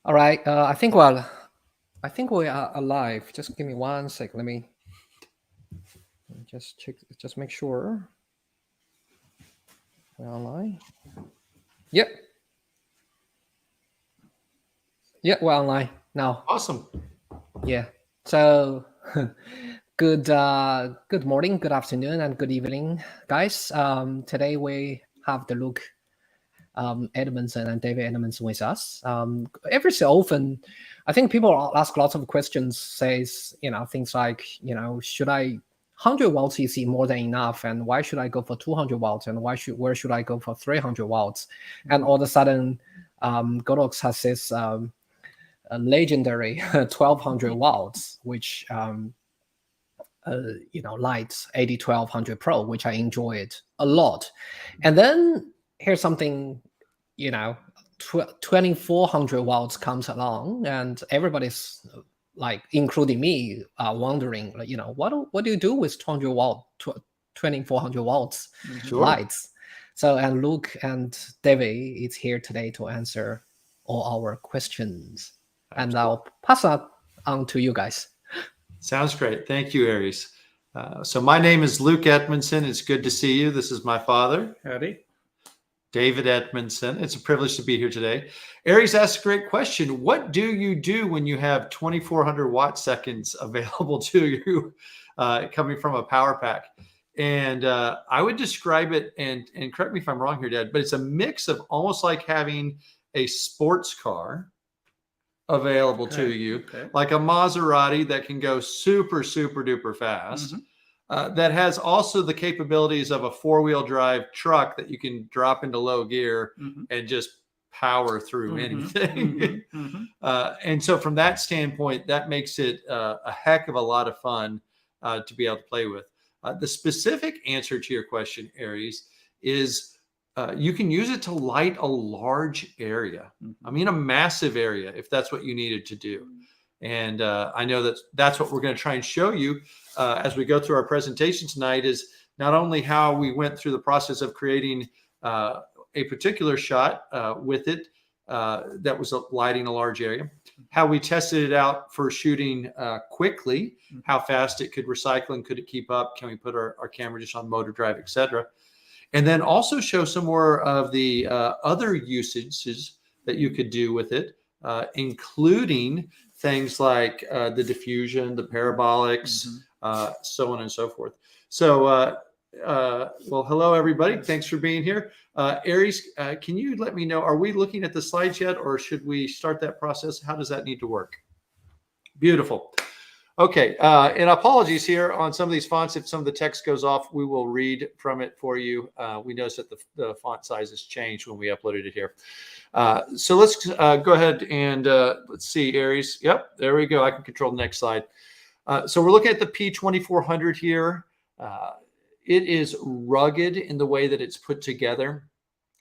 All right. I think we are alive. Just give me 1 sec. Let me just check. Just make sure we're online. Yep. Yep. We're online now. Awesome. Yeah. So, good morning, good afternoon, and good evening, guys. Today we have the Luke Edmonson and David Edmonson with us. Every so often, I think people ask lots of questions. Says things like should I 100 volts EC more than enough, and why should I go for 200 volts, and where should I go for 300 volts? And all of a sudden, Godox has this a legendary 1200 watts, which lights 801200 Pro, which I enjoyed a lot. And then here's something, 2400 watts comes along, and everybody's like, including me, wondering, what do you do with 2400 watts Sure. lights? So, and Luke and David is here today to answer all our questions. And I'll pass that on to you guys. Sounds great. Thank you, Aries. So my name is Luke Edmondson. It's good to see you. This is my father. Howdy. David Edmondson. It's a privilege to be here today. Aries asked a great question. What do you do when you have 2,400 watt seconds available to you coming from a power pack? And I would describe it, and correct me if I'm wrong here, Dad, but it's a mix of almost like having a sports car available to you, like a Maserati that can go super, super duper fast. That has also the capabilities of a four-wheel drive truck that you can drop into low gear and just power through anything. And so from that standpoint, that makes it a heck of a lot of fun to be able to play with. The specific answer to your question, Aries, is you can use it to light a large area. I mean, a massive area, if that's what you needed to do. And I know that's what we're going to try and show you as we go through our presentation tonight, is not only how we went through the process of creating a particular shot with it that was lighting a large area, how we tested it out for shooting quickly, how fast it could recycle and could it keep up, can we put our camera just on motor drive, etc. And then also show some more of the other usages that you could do with it, including things like the diffusion, the parabolics, so on and so forth. So, well, hello, everybody. Thanks for being here. Aries, can you let me know, are we looking at the slides yet, or should we start that process? How does that need to work? Beautiful. Okay, and apologies here on some of these fonts. If some of the text goes off, we will read from it for you. We noticed that the font size has changed when we uploaded it here. So let's go ahead and let's see, Aries. Yep, there we go. I can control the next slide. So we're looking at the P2400 here. It is rugged in the way that it's put together.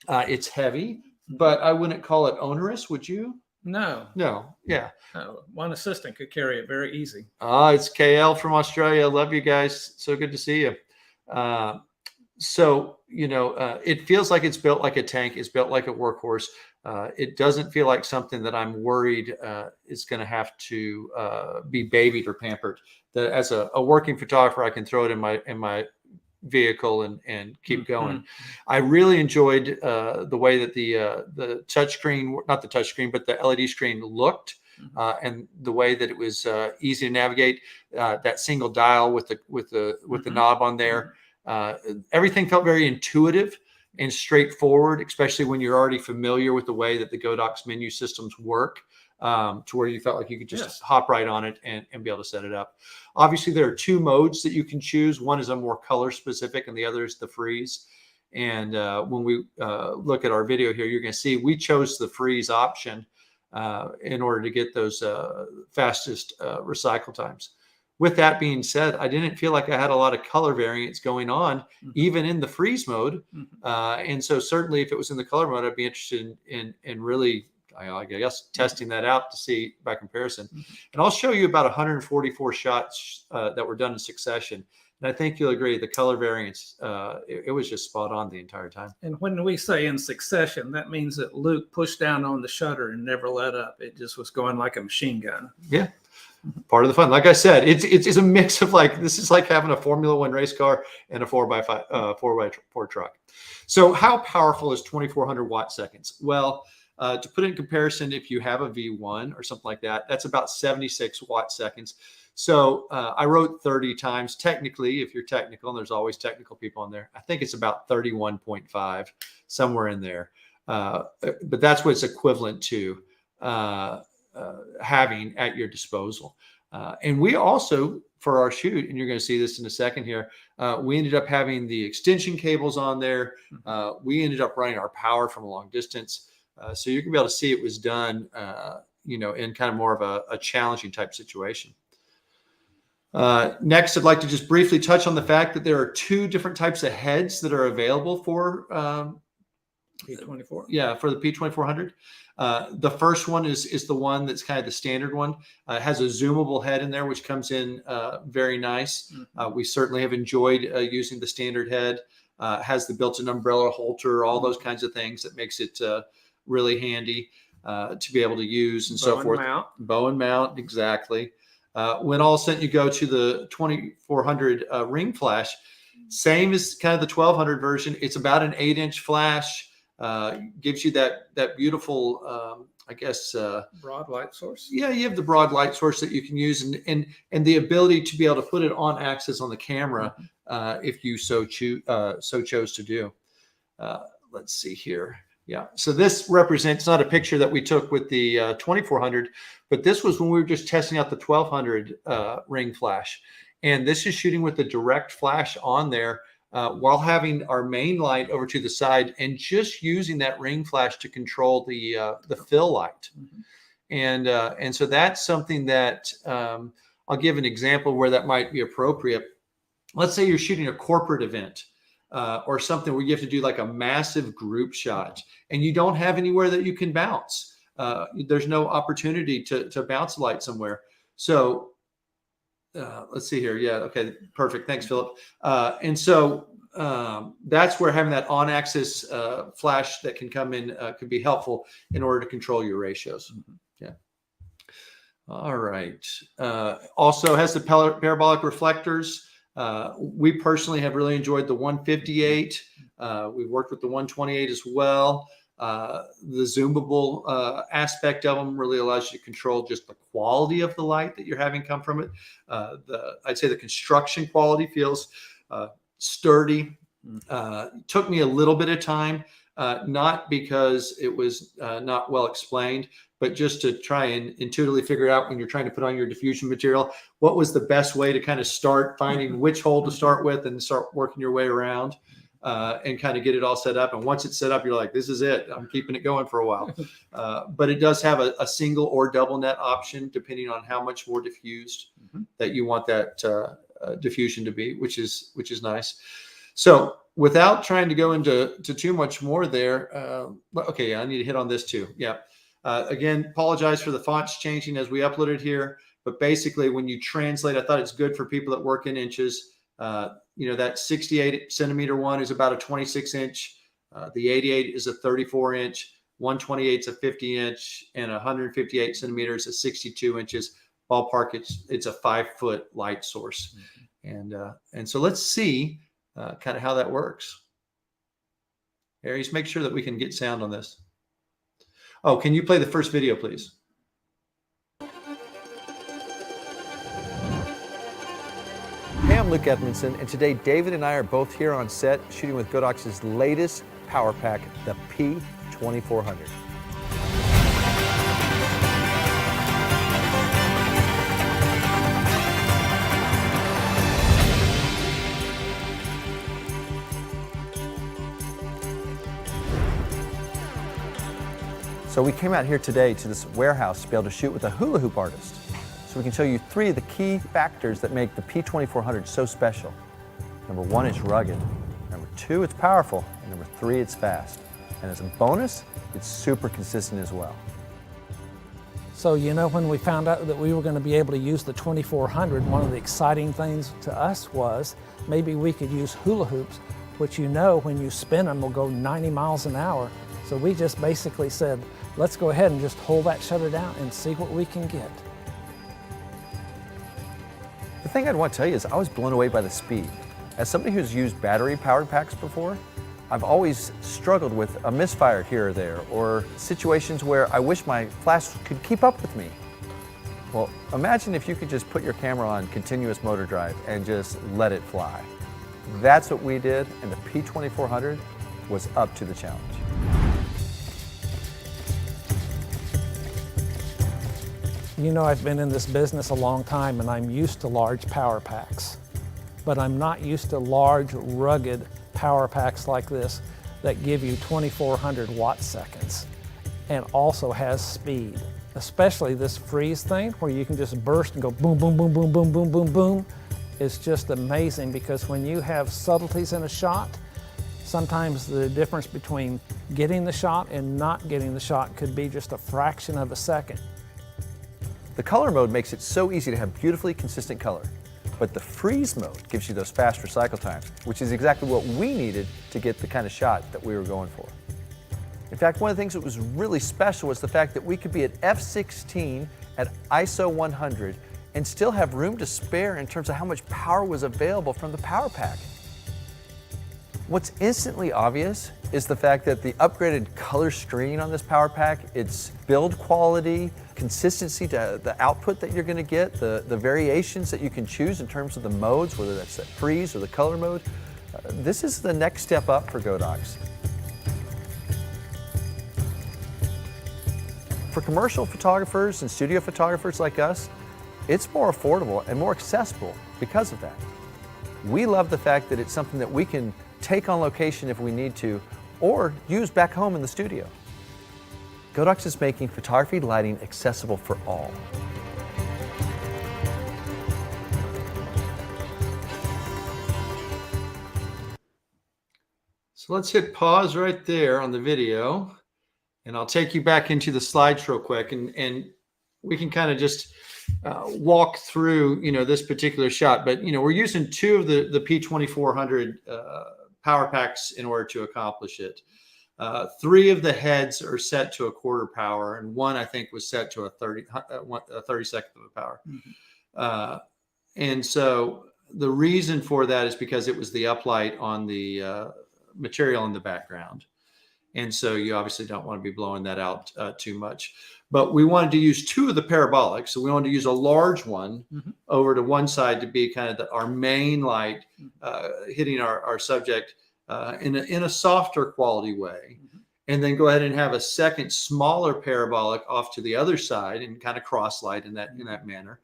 It's heavy, but I wouldn't call it onerous, would you? No. Yeah. One assistant could carry it very easy. It's KL from Australia. Love you guys. So good to see you. So, it feels like it's built like a tank. It's built like a workhorse. It doesn't feel like something that I'm worried is going to have to be babied or pampered. That as a working photographer, I can throw it in my vehicle and keep going. I really enjoyed the way that the touchscreen, not the touchscreen, but the LED screen looked, and the way that it was easy to navigate. That single dial with the knob on there. Everything felt very intuitive and straightforward, especially when you're already familiar with the way that the Godox menu systems work, to where you felt like you could just hop right on it and be able to set it up. Obviously, there are two modes that you can choose. One is a more color specific, and the other is the freeze. And when we look at our video here, you're going to see we chose the freeze option in order to get those fastest recycle times. With that being said, I didn't feel like I had a lot of color variance going on, even in the freeze mode. And so certainly if it was in the color mode, I'd be interested in really, I guess, testing that out to see by comparison. And I'll show you about 144 shots that were done in succession. And I think you'll agree the color variance, it was just spot on the entire time. And when we say in succession, that means that Luke pushed down on the shutter and never let up. It just was going like a machine gun. Yeah. Part of the fun. Like I said, it's a mix of like, this is like having a Formula One race car and a 4x4 truck. So how powerful is 2,400 watt seconds? Well, to put it in comparison, if you have a V1 or something like that, that's about 76 watt seconds. So I wrote 30 times. Technically, if you're technical, and there's always technical people on there, I think it's about 31.5, somewhere in there. But that's what it's equivalent to having at your disposal. And we also, for our shoot, and you're going to see this in a second here, we ended up having the extension cables on there. We ended up running our power from a long distance. So you can be able to see it was done, in kind of more of a challenging type situation. Next, I'd like to just briefly touch on the fact that there are two different types of heads that are available for P24. Yeah, for the P2400. The first one is the one that's kind of the standard one. It has a zoomable head in there, which comes in very nice. We certainly have enjoyed using the standard head. Has the built-in umbrella holder, all those kinds of things that makes it really handy to be able to use and so forth. Bow and mount, exactly. When all said, you go to the 2400 ring flash, same as kind of the 1200 version. It's about an 8-inch flash, gives you that beautiful, broad light source. Yeah, you have the broad light source that you can use, and the ability to be able to put it on axis on the camera if you so chose to do. Let's see here. Yeah, so this represents not a picture that we took with the 2400, but this was when we were just testing out the 1200 ring flash. And this is shooting with the direct flash on there while having our main light over to the side and just using that ring flash to control the fill light. And so that's something that I'll give an example where that might be appropriate. Let's say you're shooting a corporate event. Or something where you have to do like a massive group shot and you don't have anywhere that you can bounce. There's no opportunity to bounce a light somewhere. So let's see here. Yeah. Okay. Perfect. Thanks, Philip. And so that's where having that on axis flash that can come in could be helpful in order to control your ratios. Yeah. All right. Also has the parabolic reflectors. We personally have really enjoyed the 158. We've worked with the 128 as well. The zoomable aspect of them really allows you to control just the quality of the light that you're having come from it. I'd say the construction quality feels sturdy. Took me a little bit of time, not because it was not well explained, but just to try and intuitively figure out when you're trying to put on your diffusion material, what was the best way to kind of start finding which hole to start with and start working your way around and kind of get it all set up. And once it's set up, you're like, this is it. I'm keeping it going for a while. But it does have a single or double net option, depending on how much more diffused that you want that diffusion to be, which is nice. So without trying to go into too much more there, okay, I need to hit on this too. Yeah. Again, apologize for the fonts changing as we uploaded here, but basically when you translate, I thought it's good for people that work in inches. That 68 centimeter one is about a 26 inch. The 88 is a 34 inch, 128 is a 50 inch, and 158 centimeters is 62 inches. Ballpark, it's a 5-foot light source. And so let's see kind of how that works. Aries, make sure that we can get sound on this. Oh, can you play the first video, please? Hey, I'm Luke Edmonson, and today David and I are both here on set shooting with Godox's latest power pack, the P2400. So we came out here today to this warehouse to be able to shoot with a hula hoop artist. So we can show you 3 of the key factors that make the P2400 so special. Number 1, it's rugged. Number 2, it's powerful. And number 3, it's fast. And as a bonus, it's super consistent as well. So, you know, when we found out that we were going to be able to use the 2400, one of the exciting things to us was maybe we could use hula hoops, which, you know, when you spin them will go 90 miles an hour. So we just basically said, let's go ahead and just hold that shutter down and see what we can get. The thing I'd want to tell you is I was blown away by the speed. As somebody who's used battery-powered packs before, I've always struggled with a misfire here or there, or situations where I wish my flash could keep up with me. Well, imagine if you could just put your camera on continuous motor drive and just let it fly. That's what we did, and the P2400 was up to the challenge. You know, I've been in this business a long time and I'm used to large power packs, but I'm not used to large, rugged power packs like this that give you 2400 watt seconds and also has speed. Especially this freeze thing where you can just burst and go boom, boom, boom, boom, boom, boom, boom, boom. It's just amazing, because when you have subtleties in a shot, sometimes the difference between getting the shot and not getting the shot could be just a fraction of a second. The color mode makes it so easy to have beautifully consistent color, but the freeze mode gives you those faster cycle times, which is exactly what we needed to get the kind of shot that we were going for. In fact, one of the things that was really special was the fact that we could be at f/16 at ISO 100 and still have room to spare in terms of how much power was available from the power pack. What's instantly obvious is the fact that the upgraded color screen on this power pack, its build quality, consistency to the output that you're going to get, the variations that you can choose in terms of the modes, whether that's the freeze or the color mode, this is the next step up for Godox. For commercial photographers and studio photographers like us, it's more affordable and more accessible because of that. We love the fact that it's something that we can take on location if we need to, or use back home in the studio. Godox is making photography lighting accessible for all. So let's hit pause right there on the video, and I'll take you back into the slides real quick, and we can kind of just walk through, you know, this particular shot. But, you know, we're using two of the P2400 power packs in order to accomplish it. 3 of the heads are set to a quarter power, and 1 I think was set to a 32nd of a power. Mm-hmm. And so the reason for that is because it was the uplight on the material in the background. And so you obviously don't want to be blowing that out too much. But we wanted to use 2 of the Parabolic. So we wanted to use a large one over to one side to be kind of our main light hitting our subject in a softer quality way. And then go ahead and have a second smaller Parabolic off to the other side and kind of cross light in that manner.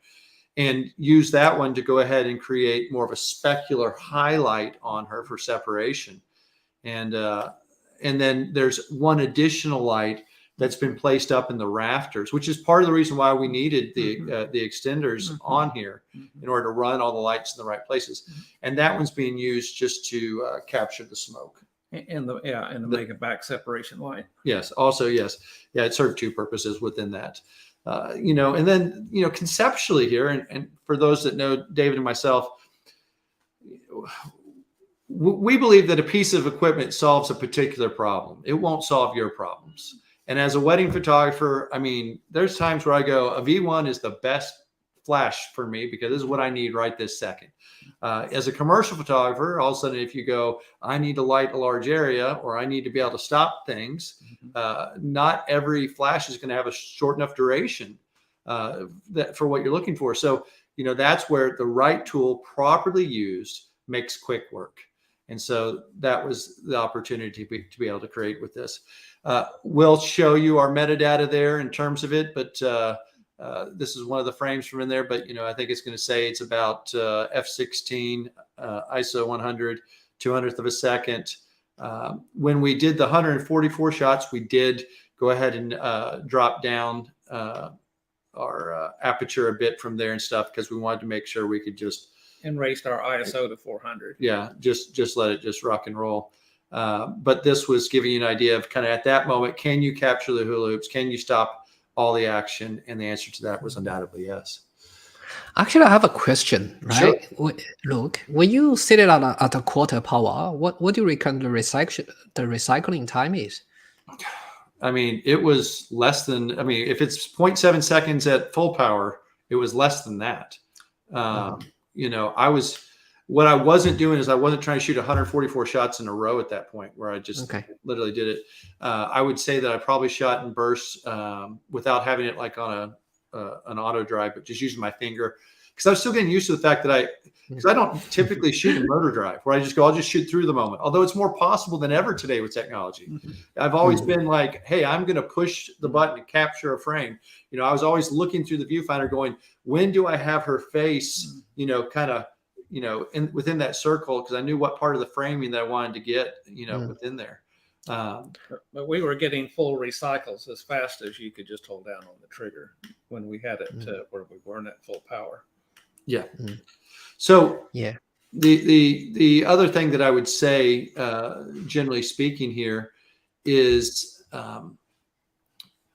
And use that one to go ahead and create more of a specular highlight on her for separation. And then there's one additional light that's been placed up in the rafters, which is part of the reason why we needed the extenders on here in order to run all the lights in the right places. And that one's being used just to capture the smoke. And the make a back separation light. Yes. Also, yes. Yeah. It served 2 purposes within that. You know, and then, you know, conceptually here, and for those that know David and myself, we believe that a piece of equipment solves a particular problem. It won't solve your problems. And as a wedding photographer, I mean, there's times where I go, a V1 is the best flash for me because this is what I need right this second. As a commercial photographer, all of a sudden, if you go, I need to light a large area or I need to be able to stop things, not every flash is going to have a short enough duration for what you're looking for. So, you know, that's where the right tool properly used makes quick work. And so that was the opportunity to be able to create with this. We'll show you our metadata there in terms of it, but this is one of the frames from in there. But, you know, I think it's going to say it's about f/16, ISO 100, 200th of a second. When we did the 144 shots, we did go ahead and drop down our aperture a bit from there and stuff because we wanted to make sure we could just and raised our ISO to 400. Yeah, just let it just rock and roll. But this was giving you an idea of kind of at that moment, can you capture the hula hoops? Can you stop all the action? And the answer to that was undoubtedly yes. Actually, I have a question, Sure. right? Look, when you set it at a quarter power, what do you reckon the recycling time is? I mean, it was less than, I mean, if it's 0.7 seconds at full power, it was less than that. You know, what I wasn't doing is I wasn't trying to shoot 144 shots in a row at that point where I just literally did it. I would say that I probably shot in bursts without having it like on an auto drive, but just using my finger, because I was still getting used to the fact that because I don't typically shoot in motor drive where I just go, I'll just shoot through the moment. Although it's more possible than ever today with technology. I've always been like, hey, I'm going to push the button and capture a frame. You know, I was always looking through the viewfinder going, when do I have her face, you know, kind of, you know, within that circle? Because I knew what part of the framing that I wanted to get, you know, within there. But we were getting full recycles as fast as you could just hold down on the trigger when we had it where we weren't at full power. Yeah. So the other thing that I would say, generally speaking here, is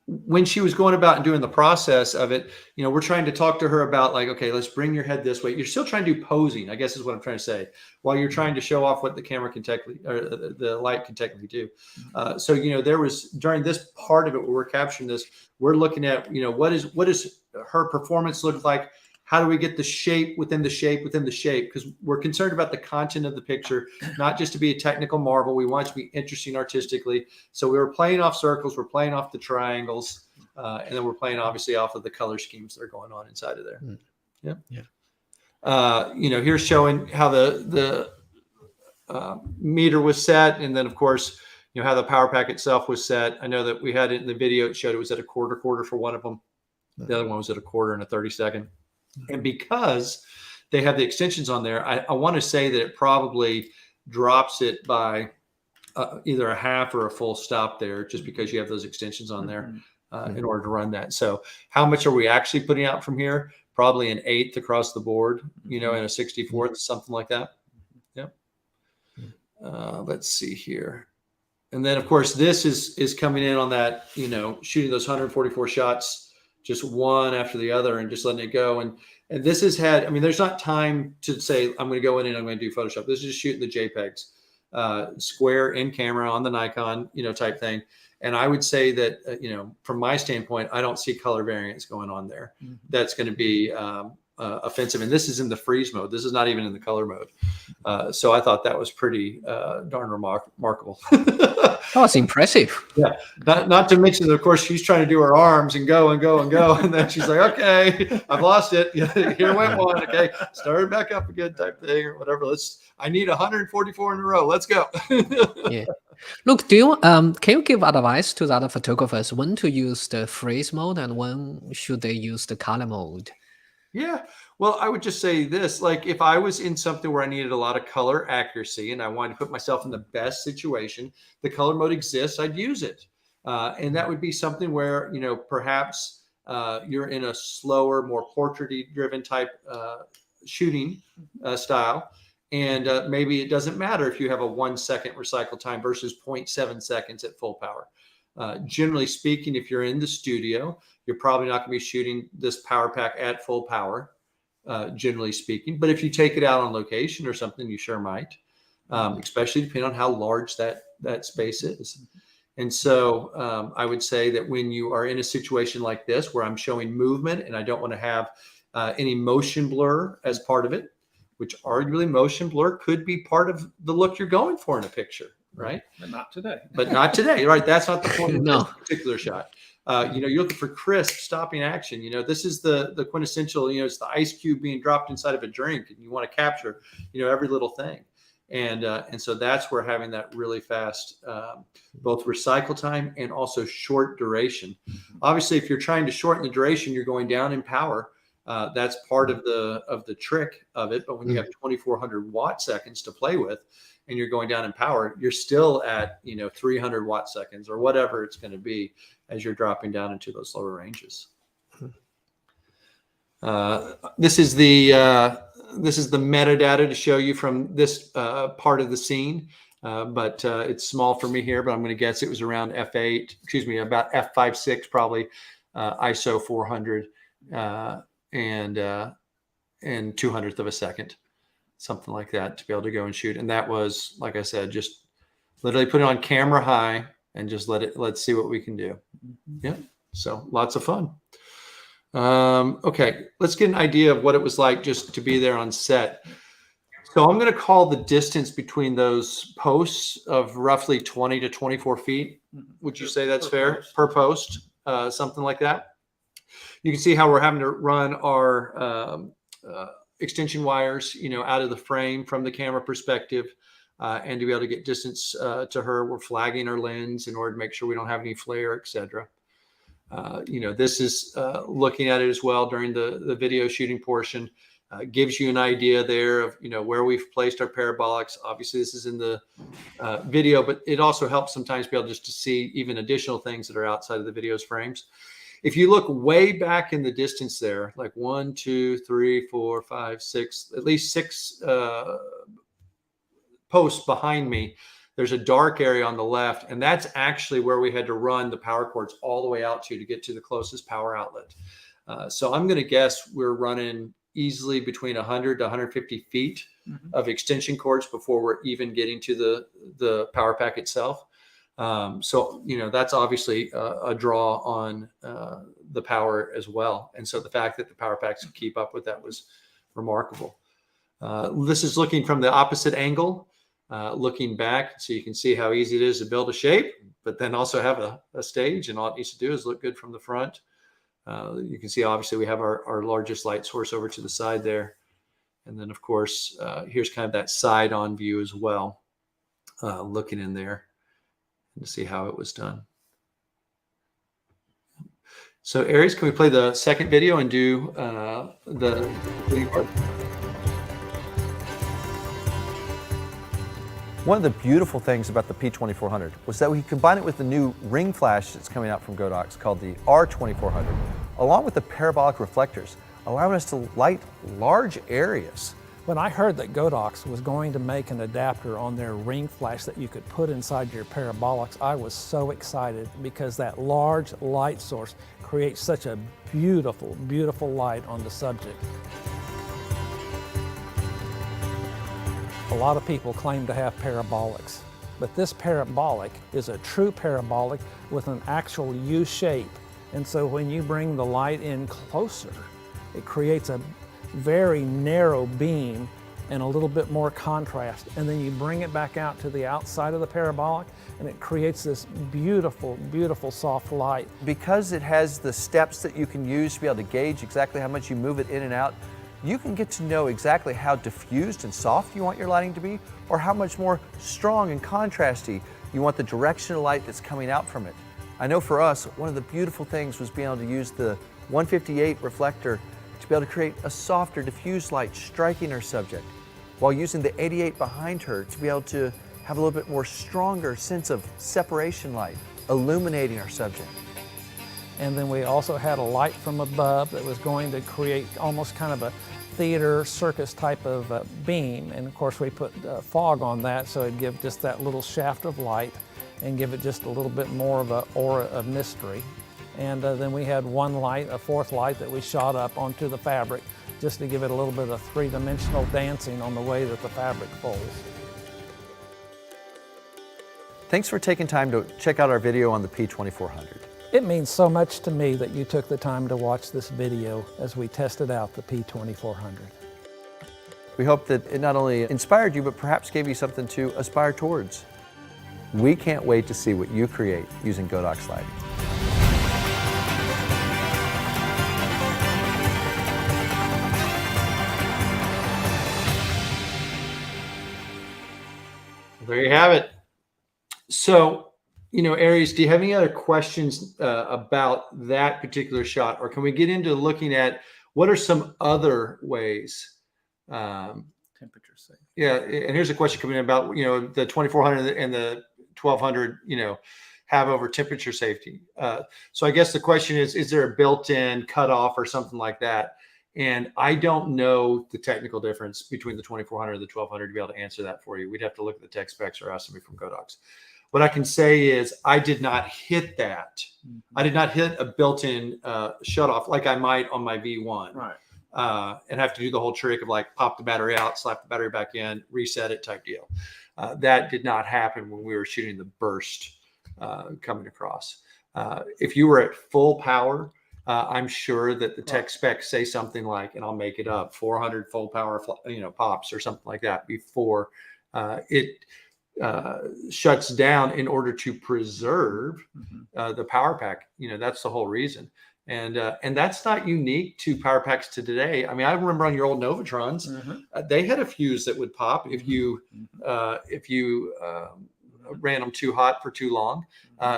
when she was going about and doing the process of it, you know, we're trying to talk to her about like, okay, let's bring your head this way. You're still trying to do posing, I guess is what I'm trying to say, while you're trying to show off what the camera can technically, or the light can technically do. So, you know, there was during this part of it where we're capturing this, we're looking at, you know, what is her performance look like? How do we get the shape within the shape within the shape? Because we're concerned about the content of the picture, not just to be a technical marvel. We want it to be interesting artistically. So we were playing off circles, we're playing off the triangles, and then we're playing obviously off of the color schemes that are going on inside of there. You know, here's showing how the meter was set, and then of course, you know, how the power pack itself was set. I know that we had it in the video. It showed it was at a quarter for one of them. The other one was at a quarter and a 30-second. And because they have the extensions on there, I want to say that it probably drops it by either a half or a full stop there, just because you have those extensions on there in order to run that. So how much are we actually putting out from here? Probably an 1/8 across the board, you know, and a 64th, something like that. Yep. Let's see here. And then of course, this is coming in on that, you know, shooting those 144 shots, just one after the other and just letting it go. And this has had, I mean, there's not time to say, I'm going to go in and I'm going to do Photoshop. This is just shooting the JPEGs, square in camera on the Nikon, you know, type thing. And I would say that, you know, from my standpoint, I don't see color variance going on there. That's going to be offensive. And this is in the freeze mode. This is not even in the color mode. So I thought that was pretty darn remarkable. That was impressive. Yeah. Not to mention that, of course, she's trying to do her arms and go and go and go. And then she's like, okay, I've lost it. Here went one. Okay. Start it back up again type thing or whatever. I need 144 in a row. Let's go. Yeah. Look, do you can you give advice to the other photographers when to use the freeze mode and when should they use the color mode? Yeah. Well, I would just say this, like if I was in something where I needed a lot of color accuracy and I wanted to put myself in the best situation, the color mode exists, I'd use it. And that would be something where, you know, perhaps you're in a slower, more portrait-y driven type shooting style. And maybe it doesn't matter if you have a 1 second recycle time versus 0.7 seconds at full power. Generally speaking, if you're in the studio, you're probably not going to be shooting this power pack at full power, generally speaking. But if you take it out on location or something, you sure might, especially depending on how large that space is. And so I would say that when you are in a situation like this, where I'm showing movement and I don't want to have any motion blur as part of it, which arguably motion blur could be part of the look you're going for in a picture, right? But not today. But not today, right? That's not the point of No. this particular shot. You know, you're looking for crisp stopping action. You know, this is the quintessential, you know, it's the ice cube being dropped inside of a drink and you want to capture, you know, every little thing. And so that's where having that really fast, both recycle time and also short duration. Obviously, if you're trying to shorten the duration, you're going down in power. That's part of the trick of it. But when you have 2,400 watt seconds to play with and you're going down in power, you're still at, you know, 300 watt seconds or whatever it's going to be as you're dropping down into those lower ranges. This is the metadata to show you from this part of the scene, but it's small for me here, but I'm going to guess it was around F8, excuse me, about F5.6 probably. ISO 400 and 200th of a second, something like that, to be able to go and shoot. And that was, like I said, just literally put it on camera high and just let's see what we can do. Yeah. So lots of fun. Okay, let's get an idea of what it was like just to be there on set. So I'm going to call the distance between those posts of roughly 20 to 24 feet. Would you say that's fair? Per post, something like that. You can see how we're having to run our extension wires, out of the frame from the camera perspective, and to be able to get distance to her. We're flagging our lens in order to make sure we don't have any flare, etc. This is looking at it as well during the video shooting portion. Gives you an idea there of where we've placed our parabolics. Obviously, this is in the video, but it also helps sometimes be able just to see even additional things that are outside of the video's frames. If you look way back in the distance there, like 1, 2, 3, 4, 5, 6, at least 6 posts behind me, there's a dark area on the left, and that's actually where we had to run the power cords all the way out to get to the closest power outlet. So I'm going to guess we're running easily between 100 to 150 feet of extension cords before we're even getting to the power pack itself. So, that's obviously a draw on the power as well. And so the fact that the power packs can keep up with that was remarkable. This is looking from the opposite angle, looking back, so you can see how easy it is to build a shape, but then also have a stage, and all it needs to do is look good from the front. You can see, obviously, we have our largest light source over to the side there. And then, of course, here's kind of that side-on view as well, looking in there to see how it was done. So, Aries, can we play the second video and do the part? One of the beautiful things about the P2400 was that we combined it with the new ring flash that's coming out from Godox called the R2400, along with the parabolic reflectors, allowing us to light large areas. When I heard that Godox was going to make an adapter on their ring flash that you could put inside your parabolics, I was so excited, because that large light source creates such a beautiful, beautiful light on the subject. A lot of people claim to have parabolics, but this parabolic is a true parabolic with an actual U shape. And so when you bring the light in closer, it creates a very narrow beam and a little bit more contrast. And then you bring it back out to the outside of the parabolic, and it creates this beautiful, beautiful soft light. Because it has the steps that you can use to be able to gauge exactly how much you move it in and out, you can get to know exactly how diffused and soft you want your lighting to be, or how much more strong and contrasty you want the direction of light that's coming out from it. I know for us, one of the beautiful things was being able to use the 158 reflector to be able to create a softer, diffused light striking our subject, while using the 88 behind her to be able to have a little bit more stronger sense of separation light, illuminating our subject. And then we also had a light from above that was going to create almost kind of a theater circus type of beam. And of course we put fog on that, so it'd give just that little shaft of light and give it just a little bit more of an aura of mystery. And then we had one light, a fourth light, that we shot up onto the fabric just to give it a little bit of three-dimensional dancing on the way that the fabric folds. Thanks for taking time to check out our video on the P2400. It means so much to me that you took the time to watch this video as we tested out the P2400. We hope that it not only inspired you, but perhaps gave you something to aspire towards. We can't wait to see what you create using Godox lighting. There you have it. So, Aries, do you have any other questions about that particular shot? Or can we get into looking at what are some other ways? Temperature safe. Yeah, and here's a question coming in about, the 2400 and the 1200, have over temperature safety. So I guess the question is there a built-in cutoff or something like that? And I don't know the technical difference between the 2400 and the 1200 to be able to answer that for you. We'd have to look at the tech specs or ask somebody from Godox. What I can say is I did not hit that. I did not hit a built-in shutoff like I might on my V1. Right. And have to do the whole trick of like pop the battery out, slap the battery back in, reset it type deal. That did not happen when we were shooting the burst coming across. If you were at full power, I'm sure that the tech specs say something like, and I'll make it up, 400 full power, pops or something like that before it shuts down in order to preserve the power pack. That's the whole reason. And that's not unique to power packs to today. I mean, I remember on your old Novatrons, they had a fuse that would pop if you ran them too hot for too long.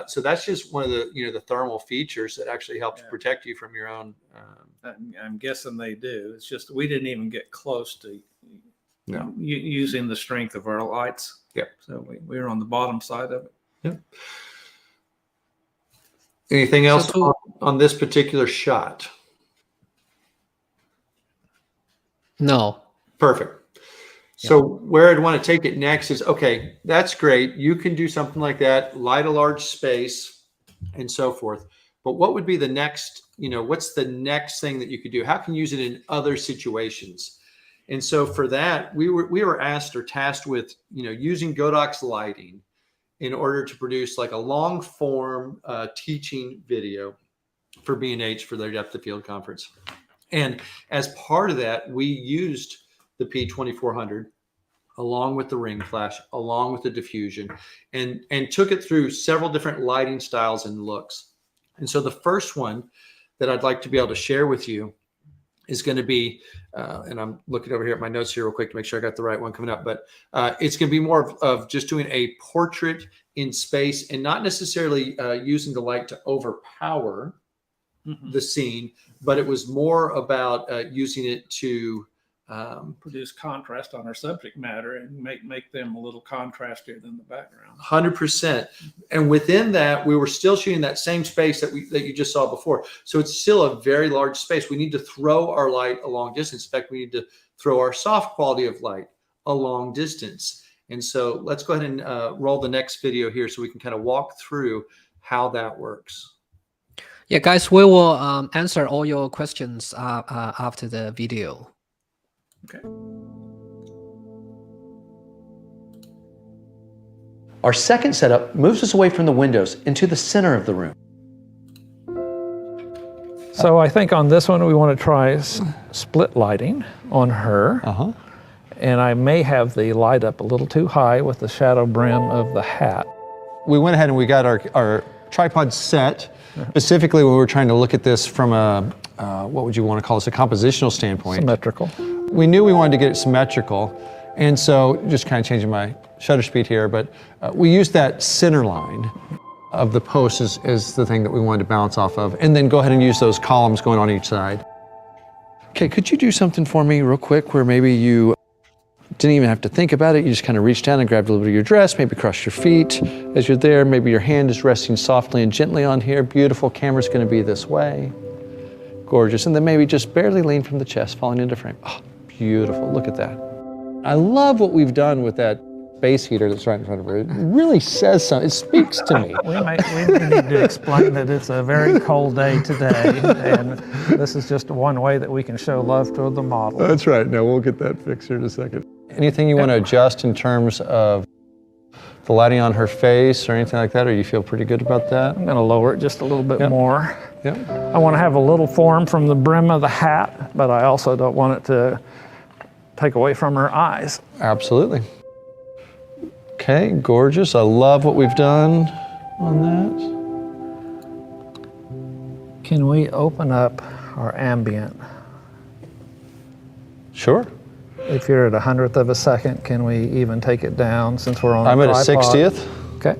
So that's just one of the the thermal features that actually helps protect you from your own. I'm guessing they do. It's just we didn't even get close to using the strength of our lights. Yeah. So we were on the bottom side of it. Yeah. Anything else on this particular shot? No. Perfect. So where I'd want to take it next is, okay, that's great. You can do something like that, light a large space and so forth. But what would be the next, what's the next thing that you could do? How can you use it in other situations? And so for that, we were asked or tasked with, using Godox lighting in order to produce like a long form teaching video for B&H for their depth of field conference. And as part of that, we used the P2400 along with the ring flash, along with the diffusion, and took it through several different lighting styles and looks. And so the first one that I'd like to be able to share with you is going to be, and I'm looking over here at my notes here real quick to make sure I got the right one coming up, but it's going to be more of just doing a portrait in space and not necessarily using the light to overpower the scene, but it was more about using it to produce contrast on our subject matter and make them a little contrastier than the background. 100%. And within that, we were still shooting that same space that you just saw before. So it's still a very large space. We need to throw our light a long distance. In fact, we need to throw our soft quality of light a long distance. And so let's go ahead and roll the next video here so we can kind of walk through how that works. Yeah, guys, we will answer all your questions after the video. Okay. Our second setup moves us away from the windows into the center of the room. So I think on this one we want to try split lighting on her. And I may have the light up a little too high with the shadow brim of the hat. We went ahead and we got our tripod set, specifically when we were trying to look at this from a, what would you want to call this, a compositional standpoint. Symmetrical. We knew we wanted to get it symmetrical, and so just kind of changing my shutter speed here, but we used that center line of the post as the thing that we wanted to bounce off of, and then go ahead and use those columns going on each side. Okay, could you do something for me real quick where maybe you didn't even have to think about it, you just kind of reached down and grabbed a little bit of your dress, maybe across your feet as you're there, maybe your hand is resting softly and gently on here, beautiful, camera's gonna be this way, gorgeous, and then maybe just barely lean from the chest, falling into frame. Oh, beautiful, look at that. I love what we've done with that space heater that's right in front of her. It really says something, it speaks to me. We need to explain that it's a very cold day today, and this is just one way that we can show love to the model. That's right, no, we'll get that fixed here in a second. Anything you want to adjust in terms of the lighting on her face or anything like that, or you feel pretty good about that? I'm gonna lower it just a little bit more. Yep. I want to have a little form from the brim of the hat, but I also don't want it to take away from her eyes. Absolutely. Okay, gorgeous. I love what we've done on that. Can we open up our ambient? Sure. If you're at 100th of a second, can we even take it down since we're on I'm a at a tripod? 60th. Okay.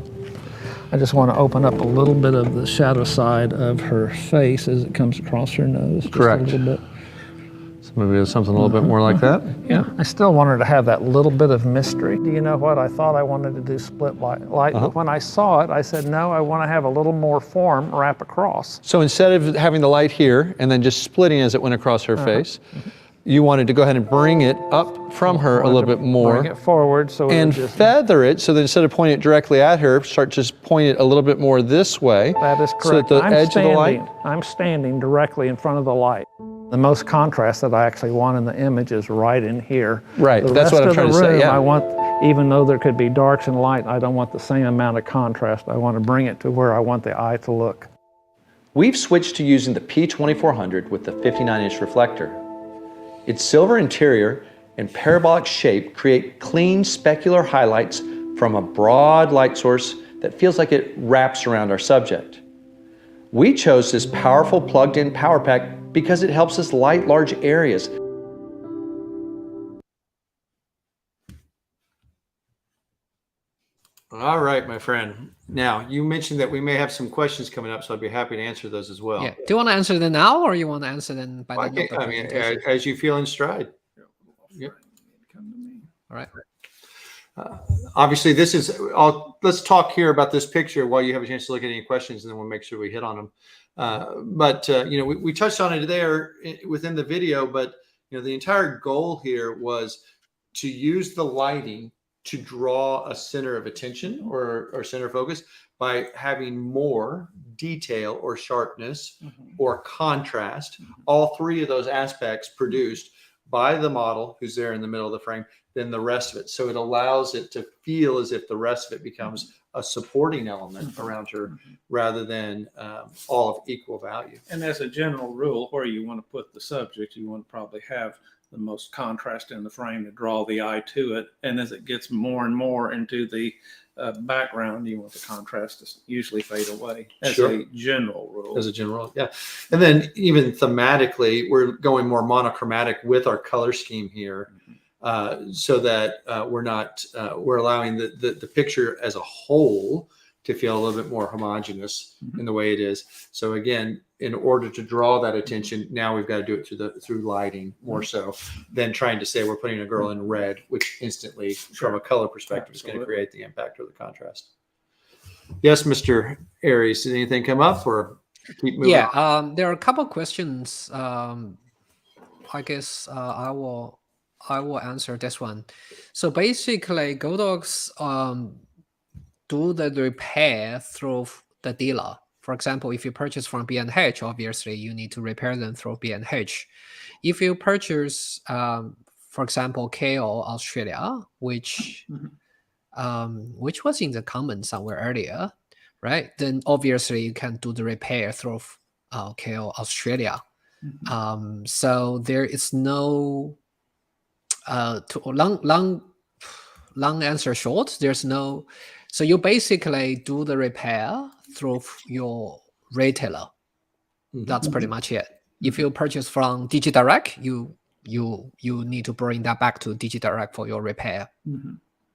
I just want to open up a little bit of the shadow side of her face as it comes across her nose. Correct. Just a little bit. So maybe there's something a little bit more like that. Yeah, I still want her to have that little bit of mystery. Do you know what? I thought I wanted to do split light, but when I saw it, I said, no, I want to have a little more form wrap across. So instead of having the light here and then just splitting as it went across her face, you wanted to go ahead and bring it up from her a little bit more. Bring it forward so and just feather it, so that instead of pointing it directly at her, start just point it a little bit more this way. That is so that correct. the edge of the light. I'm standing directly in front of the light. The most contrast that I actually want in the image is right in here. Right, The that's rest what I'm of trying the to say, room, yeah. I want, even though there could be darks and light, I don't want the same amount of contrast. I want to bring it to where I want the eye to look. We've switched to using the P2400 with the 59-inch reflector. Its silver interior and parabolic shape create clean specular highlights from a broad light source that feels like it wraps around our subject. We chose this powerful plugged-in power pack because it helps us light large areas. All right, my friend. Now, you mentioned that we may have some questions coming up, so I'd be happy to answer those as well. Yeah. Do you want to answer them now, or you want to answer them by the end of the I mean, presentation? as you feel in stride. Yep. All right. Obviously, this is. Let's talk here about this picture while you have a chance to look at any questions, and then we'll make sure we hit on them. But you know, we touched on it there within the video, but you know, the entire goal here was to use the lighting to draw a center of attention or center of focus by having more detail or sharpness or contrast. All three of those aspects produced by the model who's there in the middle of the frame than the rest of it. So it allows it to feel as if the rest of it becomes a supporting element around her rather than all of equal value. And as a general rule, where you want to put the subject, you want to probably have the most contrast in the frame to draw the eye to it. And as it gets more and more into the background, you want the contrast to usually fade away as a general rule. As a general, yeah. And then even thematically, we're going more monochromatic with our color scheme here, so that we're allowing the picture as a whole to feel a little bit more homogeneous in the way it is. So again, in order to draw that attention, now we've got to do it through lighting more so than trying to say we're putting a girl in red, which instantly, from a color perspective, is going to create the impact or the contrast. Yes, Mr. Aries, did anything come up or keep moving? Yeah, there are a couple questions. I guess I will answer this one. So basically, Godox do the repair through the dealer. For example, if you purchase from B&H, obviously you need to repair them through B&H. If you purchase, for example, KO Australia, which was in the comments somewhere earlier, right? Then obviously you can do the repair through KO Australia. So there is no long answer short. There's no. So you basically do the repair through your retailer. That's pretty much it. If you purchase from DigiDirect, you need to bring that back to DigiDirect for your repair.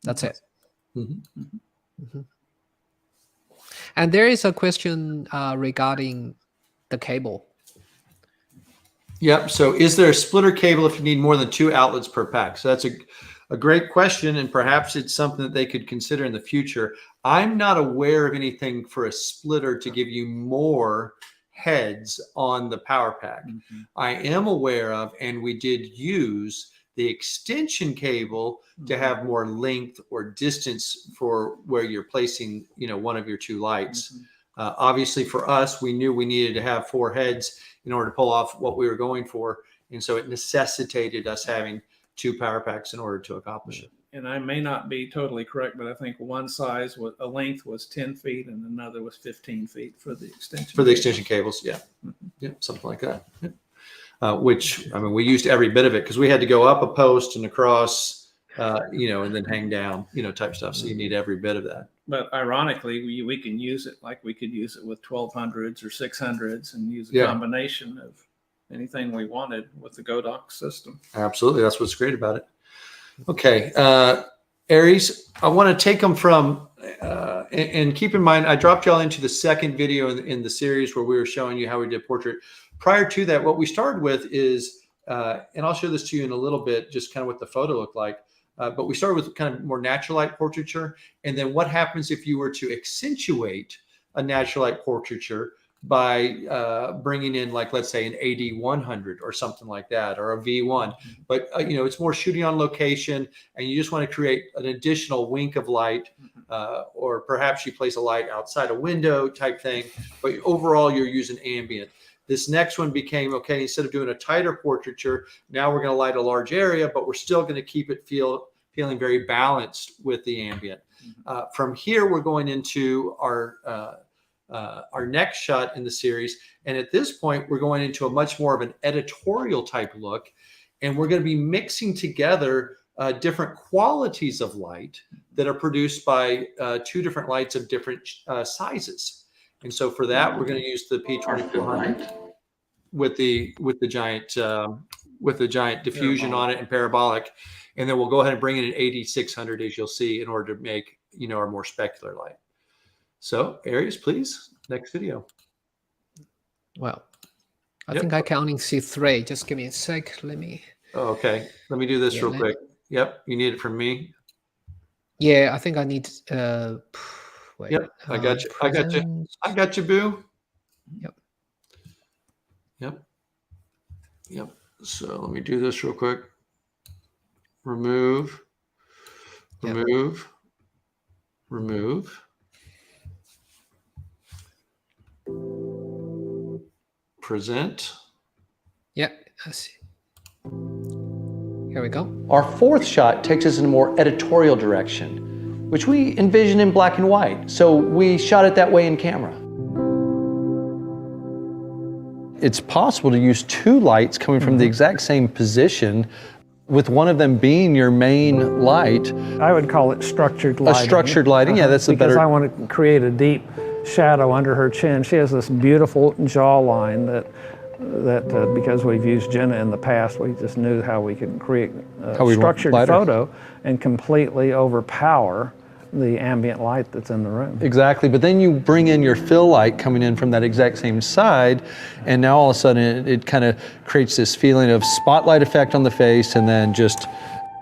That's it. And there is a question regarding the cable. Yep. So is there a splitter cable if you need more than 2 outlets per pack? So that's a great question, and perhaps it's something that they could consider in the future. I'm not aware of anything for a splitter to give you more heads on the power pack. I am aware of, and we did use the extension cable to have more length or distance for where you're placing, one of your 2 lights. Obviously for us, we knew we needed to have 4 heads in order to pull off what we were going for. And so it necessitated us having 2 power packs in order to accomplish it. And I may not be totally correct, but I think one size was a length was 10 feet and another was 15 feet for the extension. For the extension cables, yeah. Yeah, something like that. Yeah. Which, I mean, we used every bit of it because we had to go up a post and across, and then hang down, type stuff. So you need every bit of that. But ironically, we can use it like we could use it with 1200s or 600s and use a combination of anything we wanted with the Godox system. Absolutely. That's what's great about it. Okay. Aries, I want to take them from, and keep in mind, I dropped y'all into the second video in the series where we were showing you how we did portrait. Prior to that, what we started with is, and I'll show this to you in a little bit, just kind of what the photo looked like. But we started with kind of more natural light portraiture. And then what happens if you were to accentuate a natural light portraiture by bringing in, like, let's say an AD100 or something like that, or a V1. But it's more shooting on location, and you just want to create an additional wink of light, or perhaps you place a light outside a window type thing. But overall, you're using ambient. This next one became, okay, instead of doing a tighter portraiture, now we're going to light a large area, but we're still going to keep it feeling very balanced with the ambient. From here, we're going into our next shot in the series. And at this point, we're going into a much more of an editorial type look. And we're going to be mixing together different qualities of light that are produced by two different lights of different sizes. And so for that, we're going to use the P2400 with the giant diffusion on it and parabolic. And then we'll go ahead and bring in an AD600, as you'll see, in order to make our more specular light. So, Aries, please, next video. Well, I think I can only see 3. Just give me a sec. Let me. Oh, okay. Let me do this real quick. Yep. You need it from me? Yeah, I think I need. Wait. Yep. I got you. I got you. I got you, boo. Yep. Yep. Yep. So let me do this real quick. Remove. Remove. Yep. Remove. Present. Yep, I see. Here we go. Our fourth shot takes us in a more editorial direction, which we envision in black and white. So we shot it that way in camera. It's possible to use 2 lights coming from the exact same position, with one of them being your main light. I would call it structured lighting. A structured lighting, yeah, that's a better. Because I want to create a deep shadow under her chin. She has this beautiful jawline that because we've used Jenna in the past, we just knew how we could create a structured photo and completely overpower the ambient light that's in the room. Exactly, but then you bring in your fill light coming in from that exact same side, and now all of a sudden it kind of creates this feeling of spotlight effect on the face, and then just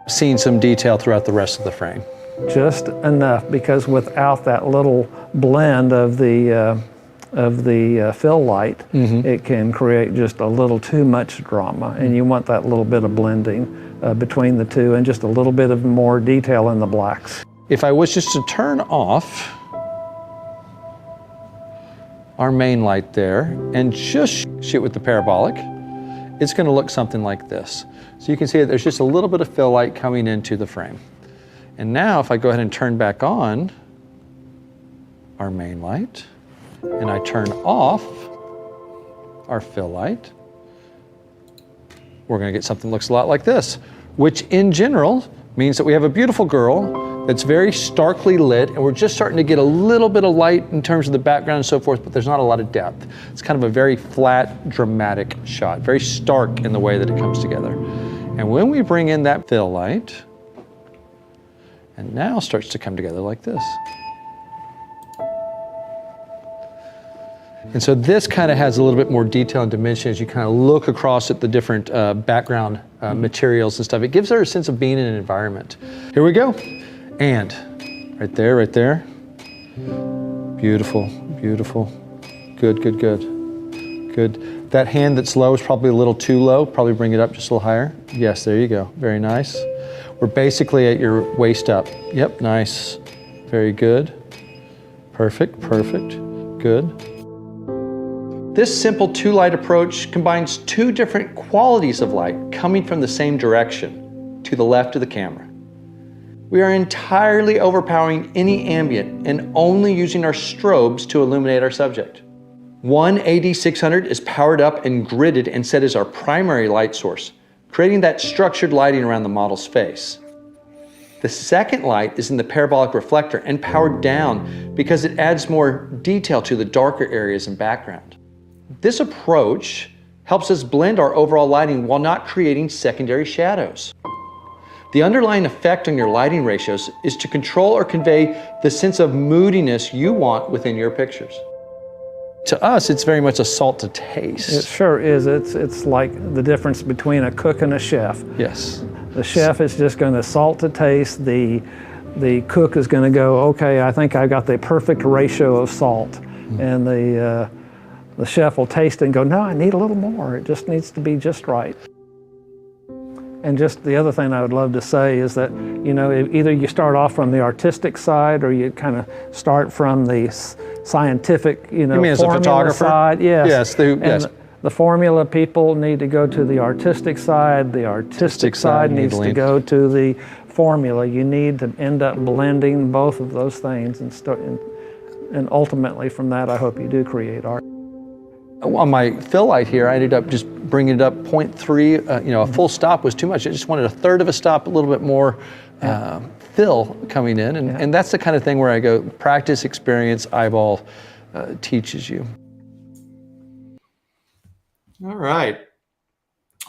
seeing some detail throughout the rest of the frame. Just enough, because without that little blend of the fill light, it can create just a little too much drama, and you want that little bit of blending between the two, and just a little bit of more detail in the blacks. If I was just to turn off our main light there and just shoot with the parabolic, it's going to look something like this. So you can see that there's just a little bit of fill light coming into the frame. And now if I go ahead and turn back on our main light and I turn off our fill light, we're going to get something that looks a lot like this, which in general means that we have a beautiful girl that's very starkly lit, and we're just starting to get a little bit of light in terms of the background and so forth, but there's not a lot of depth. It's kind of a very flat, dramatic shot, very stark in the way that it comes together. And when we bring in that fill light, and now starts to come together like this. And so this kind of has a little bit more detail and dimension as you kind of look across at the different background materials and stuff. It gives her a sense of being in an environment. Here we go. And right there, right there. Beautiful, beautiful. Good, good, good. Good. That hand that's low is probably a little too low. Probably bring it up just a little higher. Yes, there you go. Very nice. We're basically at your waist up. Yep, nice. Very good. Perfect, perfect. Good. This simple 2-light approach combines 2 different qualities of light coming from the same direction, to the left of the camera. We are entirely overpowering any ambient and only using our strobes to illuminate our subject. One AD600 is powered up and gridded and set as our primary light source, creating that structured lighting around the model's face. The second light is in the parabolic reflector and powered down because it adds more detail to the darker areas and background. This approach helps us blend our overall lighting while not creating secondary shadows. The underlying effect on your lighting ratios is to control or convey the sense of moodiness you want within your pictures. To us, it's very much a salt to taste. It sure is. It's like the difference between a cook and a chef. Yes. The chef is just going to salt to taste. The cook is going to go, okay, I think I got the perfect ratio of salt. And the chef will taste it and go, no, I need a little more. It just needs to be just right. And just the other thing I would love to say is that, you know, either you start off from the artistic side or you kind of start from the scientific, you know, You mean as a formula photographer? side. Yes. Yes, yes. The formula people need to go to the artistic side. The artistic side needs to go to the formula. You need to end up blending both of those things and ultimately from that, I hope you do create art. On my fill light here, I ended up just bringing it up 0.3. You know, a full stop was too much. I just wanted a third of a stop, a little bit more fill coming in. And that's the kind of thing where I go, practice, experience, eyeball teaches you. All right.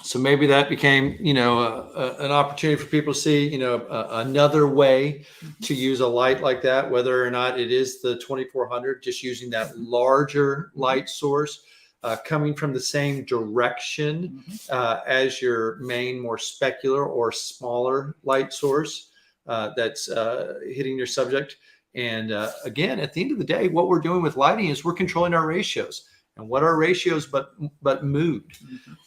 So maybe that became, you know, an opportunity for people to see, you know, another way to use a light like that, whether or not it is the 2400, just using that larger light source, coming from the same direction as your main, more specular or smaller light source that's hitting your subject. And again, at the end of the day, what we're doing with lighting is we're controlling our ratios. And what are ratios but mood?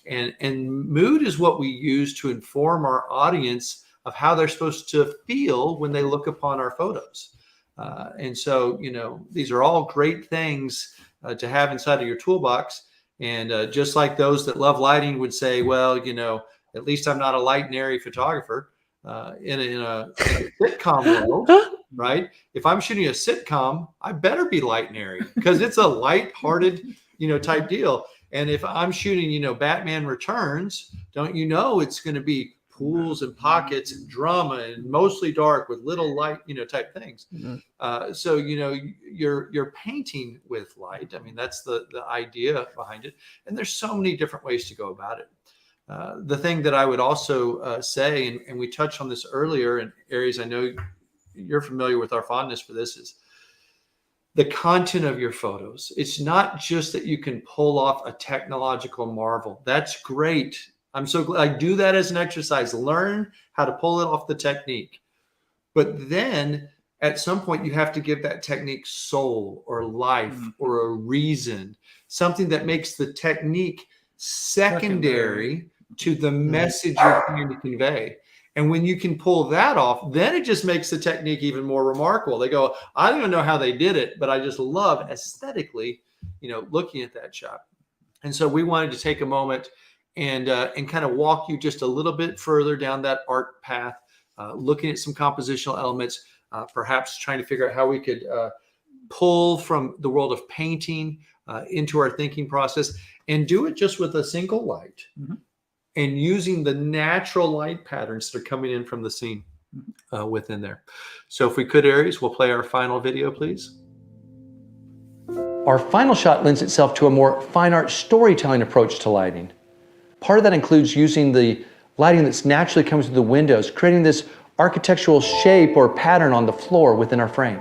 And mood is what we use to inform our audience of how they're supposed to feel when they look upon our photos. And so, you know, these are all great things to have inside of your toolbox. And just like those that love lighting would say, well, you know, at least I'm not a light and airy photographer in a sitcom world, right? If I'm shooting a sitcom, I better be light and airy because it's a light-hearted, you know, type deal. And if I'm shooting, you know, Batman Returns, don't you know it's going to be pools and pockets and drama and mostly dark with little light, you know, type things. So, you know, you're painting with light. I mean, that's the idea behind it. And there's so many different ways to go about it. The thing that I would also say, and we touched on this earlier in areas I know you're familiar with our fondness for this, is the content of your photos. It's not just that you can pull off a technological marvel. That's great. I'm so glad I do that as an exercise. Learn how to pull it off the technique. But then at some point you have to give that technique soul or life or a reason, something that makes the technique secondary to the message you're trying to convey. And when you can pull that off, then it just makes the technique even more remarkable. They go, I don't even know how they did it, but I just love aesthetically, you know, looking at that shot. And so we wanted to take a moment and kind of walk you just a little bit further down that art path, looking at some compositional elements, perhaps trying to figure out how we could pull from the world of painting into our thinking process and do it just with a single light. And using the natural light patterns that are coming in from the scene within there. So if we could, Aries, we'll play our final video, please. Our final shot lends itself to a more fine art storytelling approach to lighting. Part of that includes using the lighting that's naturally coming through the windows, creating this architectural shape or pattern on the floor within our frame.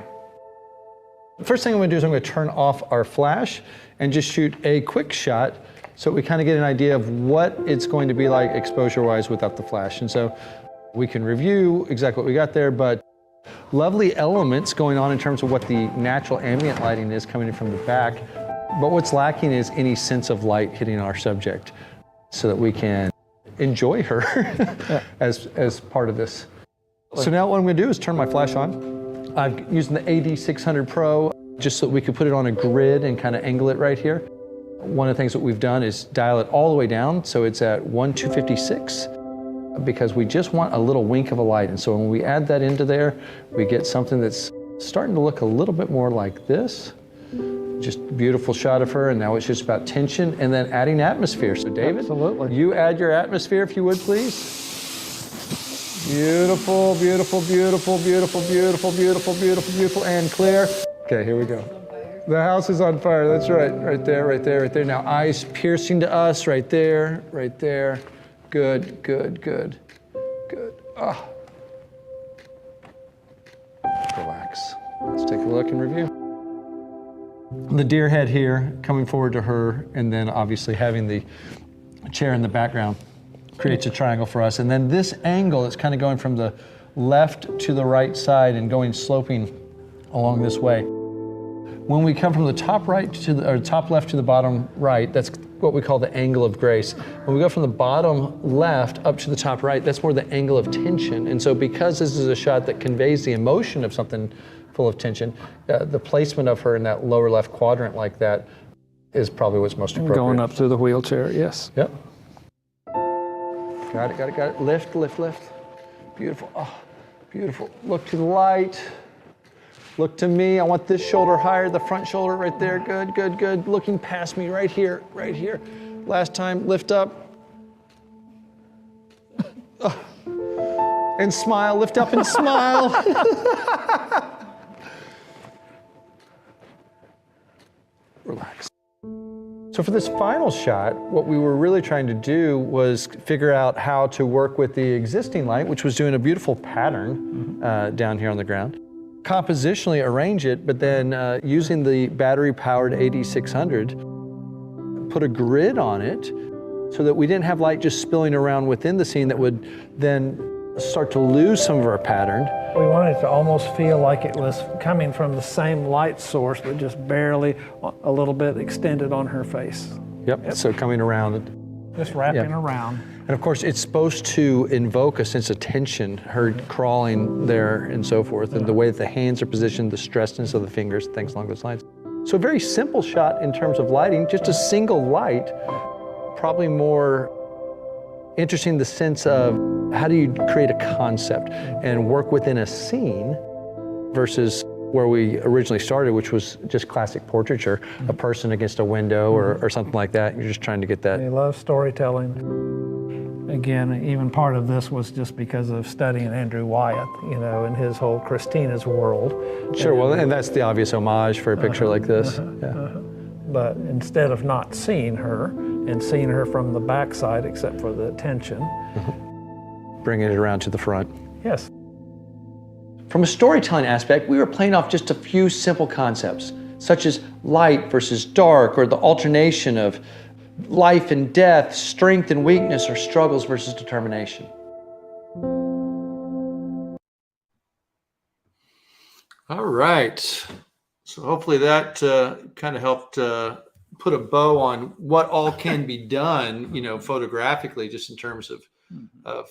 The first thing I'm going to do is I'm going to turn off our flash and just shoot a quick shot so we kind of get an idea of what it's going to be like exposure-wise without the flash. And so we can review exactly what we got there, but lovely elements going on in terms of what the natural ambient lighting is coming in from the back. But what's lacking is any sense of light hitting our subject so that we can enjoy her as part of this. So now what I'm going to do is turn my flash on. I'm using the AD600 Pro just so that we could put it on a grid and kind of angle it right here. One of the things that we've done is dial it all the way down so it's at 1/256 because we just want a little wink of a light. And so when we add that into there, we get something that's starting to look a little bit more like this. Just beautiful shot of her, and now it's just about tension and then adding atmosphere. So David, Absolutely. you add your atmosphere if you would, please. Beautiful, beautiful, beautiful, beautiful, beautiful, beautiful, beautiful, beautiful, and clear. Okay, here we go. The house is on fire, that's right. Right there, right there, right there. Now eyes piercing to us, right there, right there. Good, good, good, good. Ah. Relax. Let's take a look and review. The deer head here, coming forward to her, and then obviously having the chair in the background creates a triangle for us. And then this angle is kind of going from the left to the right side and going sloping along this way. When we come from the top right to the, or top left to the bottom right, that's what we call the angle of grace. When we go from the bottom left up to the top right, that's more the angle of tension. And so because this is a shot that conveys the emotion of something full of tension, the placement of her in that lower left quadrant like that is probably what's most appropriate. Going up through the wheelchair, yes. Yep. Got it, got it, got it. Lift, lift, lift. Beautiful. Oh, beautiful. Look to the light. Look to me. I want this shoulder higher, the front shoulder right there. Good, good, good. Looking past me right here, right here. Last time, lift up. Oh. And smile, lift up and smile. Relax. So for this final shot, what we were really trying to do was figure out how to work with the existing light, which was doing a beautiful pattern down here on the ground. Compositionally arrange it, but then using the battery-powered AD600, put a grid on it so that we didn't have light just spilling around within the scene that would then start to lose some of our pattern. We wanted it to almost feel like it was coming from the same light source, but just barely a little bit extended on her face. Yep. So coming around. Just wrapping around. And of course, it's supposed to invoke a sense of tension, her crawling there and so forth, and the way that the hands are positioned, the stressedness of the fingers, things along those lines. So a very simple shot in terms of lighting, just a single light, probably more interesting in the sense of how do you create a concept and work within a scene versus where we originally started, which was just classic portraiture, a person against a window or something like that. You're just trying to get that. They love storytelling. Again, even part of this was just because of studying Andrew Wyeth, you know, and his whole Christina's world. Sure, well, and that's the obvious homage for a picture like this. But instead of not seeing her and seeing her from the backside, except for the tension. Bringing it around to the front. Yes. From a storytelling aspect, we were playing off just a few simple concepts, such as light versus dark, or the alternation of life and death, strength and weakness, or struggles versus determination. All right. So hopefully that kind of helped put a bow on what all can be done, you know, photographically, just in terms of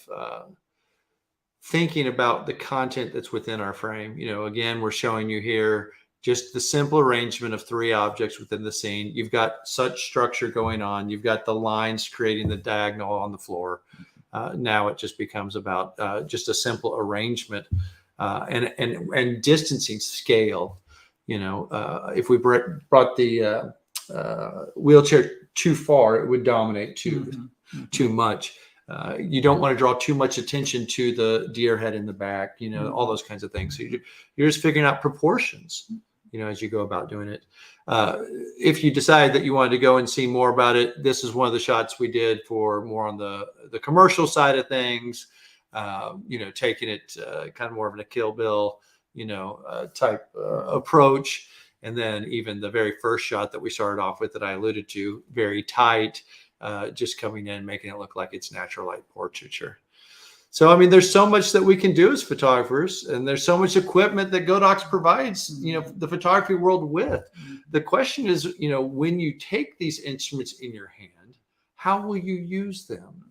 thinking about the content that's within our frame. You know, again, we're showing you here just the simple arrangement of three objects within the scene. You've got such structure going on. You've got the lines creating the diagonal on the floor. Now it just becomes about just a simple arrangement and distancing scale. You know, if we brought the wheelchair too far, it would dominate too much. You don't want to draw too much attention to the deer head in the back, you know, all those kinds of things. So you're just figuring out proportions, you know, as you go about doing it. If you decide that you wanted to go and see more about it, this is one of the shots we did for more on the commercial side of things, you know, taking it kind of more of a Kill Bill, you know, type approach. And then even the very first shot that we started off with that I alluded to, very tight, just coming in, making it look like it's natural light portraiture. So, I mean, there's so much that we can do as photographers, and there's so much equipment that Godox provides, you know, the photography world with. The question is, you know, when you take these instruments in your hand, how will you use them?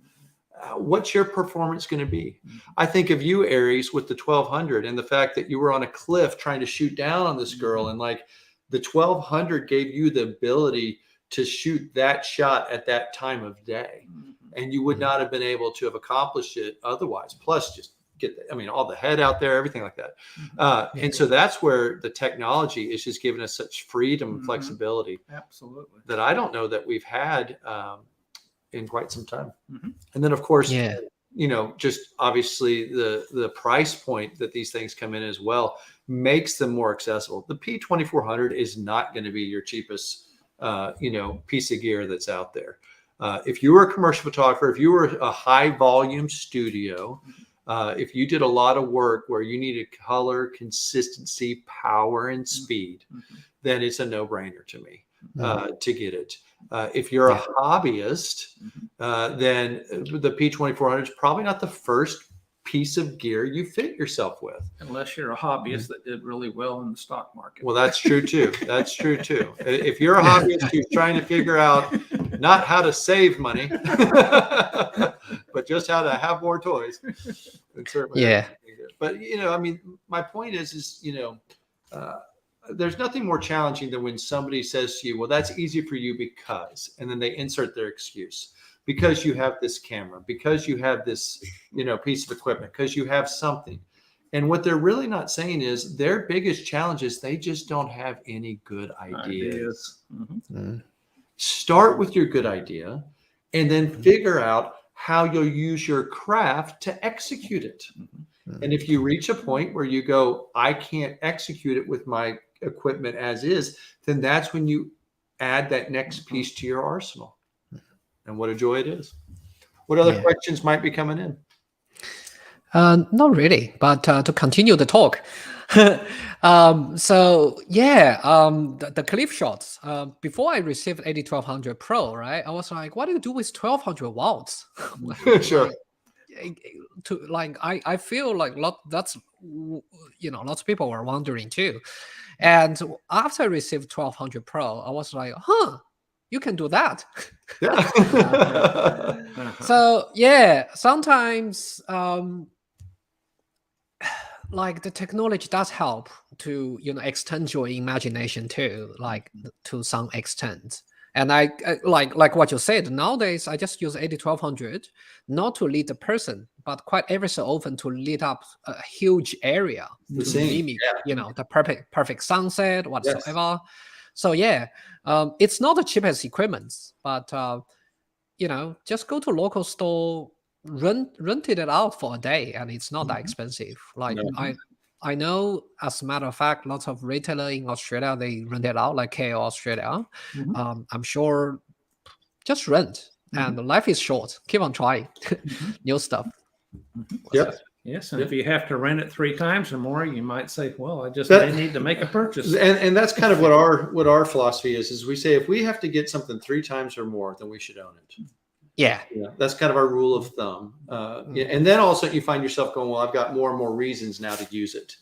What's your performance going to be? I think of you, Aries, with the 1200 and the fact that you were on a cliff trying to shoot down on this girl, and like the 1200 gave you the ability to shoot that shot at that time of day. And you would not have been able to have accomplished it otherwise. Plus just get, all the head out there, everything like that. And so that's where the technology is just giving us such freedom and flexibility. Absolutely. That I don't know that we've had in quite some time. And then of course, you know, just obviously the price point that these things come in as well makes them more accessible. The P2400 is not going to be your cheapest you know, piece of gear that's out there. If you were a commercial photographer, if you were a high volume studio, if you did a lot of work where you needed color, consistency, power, and speed, then it's a no-brainer to me to get it. If you're a hobbyist, then the P2400 is probably not the first piece of gear you fit yourself with. Unless you're a hobbyist that did really well in the stock market. Well, that's true too. That's true too. If you're a hobbyist who's trying to figure out not how to save money, but just how to have more toys, then certainly. Yeah. But I mean, my point is there's nothing more challenging than when somebody says to you, well, that's easy for you because, and then they insert their excuse. Because you have this camera, because you have this, piece of equipment, because you have something. And what they're really not saying is their biggest challenge is they just don't have any good ideas. Mm-hmm. Start with your good idea and then figure out how you'll use your craft to execute it. Mm-hmm. And if you reach a point where you go, I can't execute it with my equipment as is, then that's when you add that next piece to your arsenal. And what a joy it is. What other questions might be coming in? Not really, but to continue the talk. The clip shots. Before I received 8200 Pro, right? I was like, what do you do with 1200 watts? Sure. I feel like lots of people were wondering too. And after I received 1200 Pro, I was like, you can do that. Yeah. So sometimes the technology does help to extend your imagination too, to some extent. And I like what you said. Nowadays, I just use 8200 not to lead the person, but quite every so often to lead up a huge area to mimic, the perfect sunset whatsoever. Yes. So it's not the cheapest equipment, but just go to local store, rent it out for a day, and it's not that expensive. I know, as a matter of fact, lots of retailer in Australia, they rent it out, like KO Australia. Mm-hmm. I'm sure just rent, and life is short. Keep on trying new stuff. Mm-hmm. Yep. Yes, and if you have to rent it 3 times or more, you might say, "Well, I just may need to make a purchase." And that's kind of what our philosophy is we say if we have to get something 3 times or more, then we should own it. Yeah, that's kind of our rule of thumb. And then also you find yourself going, well, I've got more and more reasons now to use it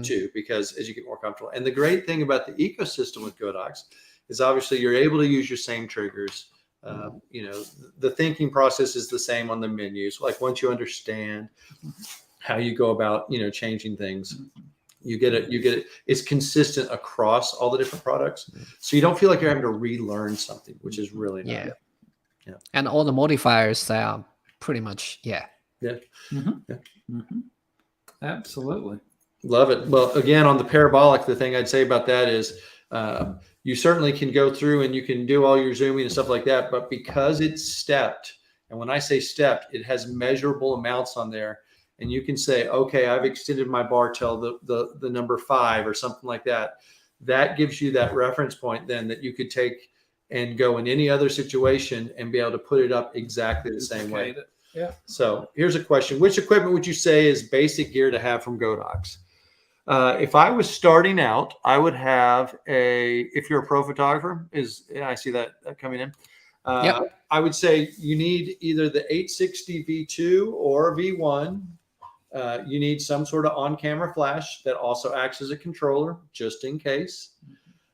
too, because as you get more comfortable. And the great thing about the ecosystem with Godox is obviously you're able to use your same triggers. The thinking process is the same on the menus. Like once you understand how you go about, changing things, you get it. It's consistent across all the different products. So you don't feel like you're having to relearn something, which is really nice. Yeah. And all the modifiers are pretty much, Absolutely. Love it. Well, again, on the Parabolic, the thing I'd say about that is you certainly can go through and you can do all your zooming and stuff like that, but because it's stepped, and when I say stepped, it has measurable amounts on there, and you can say, okay, I've extended my bar till the number 5 or something like that. That gives you that reference point then that you could take and go in any other situation and be able to put it up exactly the same way. Yeah. So here's a question. Which equipment would you say is basic gear to have from Godox? If I was starting out, I would have if you're a pro photographer, I see that coming in. I would say you need either the 860 V2 or V1. You need some sort of on-camera flash that also acts as a controller, just in case.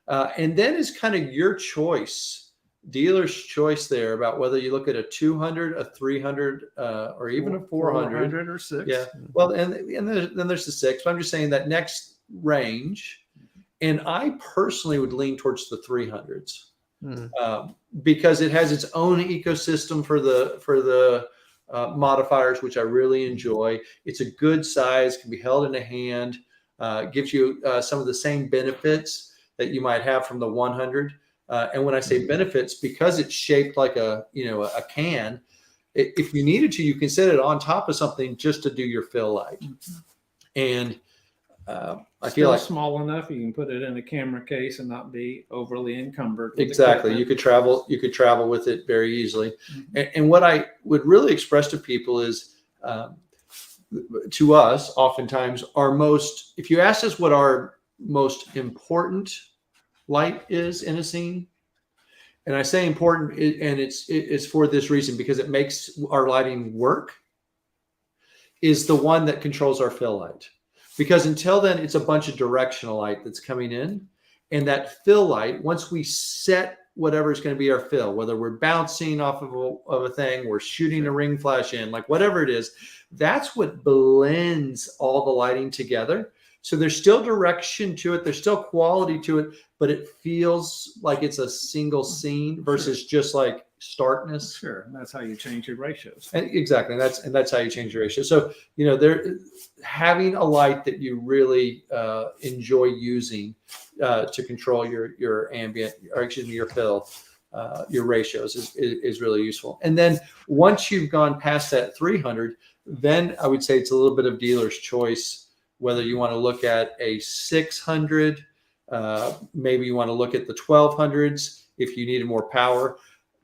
And then is kind of your choice, dealer's choice there about whether you look at a 200, a 300, or even a 400 or 6. Yeah. Well, and then there's the 6. But I'm just saying that next range. And I personally would lean towards the 300s because it has its own ecosystem for the modifiers, which I really enjoy. It's a good size, can be held in a hand, gives you some of the same benefits that you might have from the 100. And when I say benefits, because it's shaped like a can, if you needed to, you can set it on top of something just to do your fill light. And I feel like small enough you can put it in a camera case and not be overly encumbered. Exactly. You could travel with it very easily. And what I would really express to people is to us, oftentimes if you ask us what our most important light is in a scene, and I say important, and it's for this reason, because it makes our lighting work. is the one that controls our fill light. Because until then, it's a bunch of directional light that's coming in. And that fill light, once we set whatever is going to be our fill, whether we're bouncing off of a thing, we're shooting a ring flash in, like whatever it is, that's what blends all the lighting together. So there's still direction to it. There's still quality to it, but it feels like it's a single scene versus just like starkness. Sure, and that's how you change your ratios. And exactly, and that's how you change your ratio. So there, having a light that you really enjoy using to control your ambient, or excuse me, your fill, your ratios is really useful. And then once you've gone past that 300, then I would say it's a little bit of dealer's choice whether you want to look at a 600, maybe you want to look at the 1200s if you needed more power.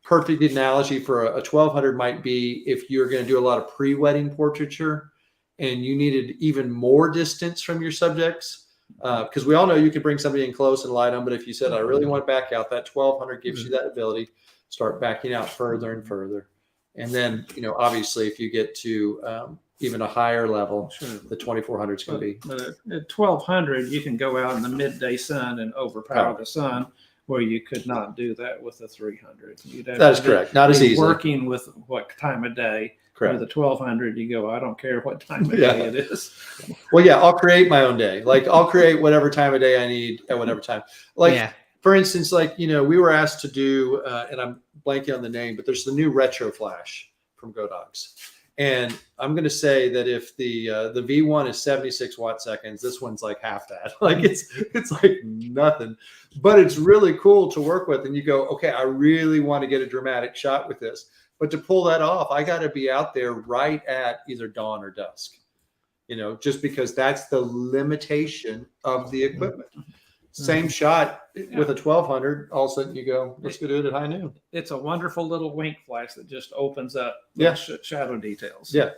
Perfect analogy for a 1200 might be if you're going to do a lot of pre-wedding portraiture and you needed even more distance from your subjects, because we all know you can bring somebody in close and light them, but if you said, I really want to back out, that 1200 gives you that ability, start backing out further and further. And then, obviously if you get to even a higher level, sure, the 2400 is going to be. But at 1200, you can go out in the midday sun and overpower the sun, where you could not do that with the 300. That is correct. Not as easy. Working with what time of day. Correct. With the 1200, you go, I don't care what time of day it is. Well, yeah, I'll create my own day. Like I'll create whatever time of day I need at whatever time. Like for instance, like, we were asked to do, and I'm blanking on the name, but there's the new retro flash from Godox. And I'm going to say that if the V1 is 76 watt seconds, this one's like half that. Like it's like nothing, but it's really cool to work with. And you go, okay, I really want to get a dramatic shot with this, but to pull that off, I got to be out there right at either dawn or dusk, just because that's the limitation of the equipment. Same shot with a 1200, all of a sudden you go, let's go do it at high noon. It's a wonderful little wink flash that just opens up shadow details. Yeah.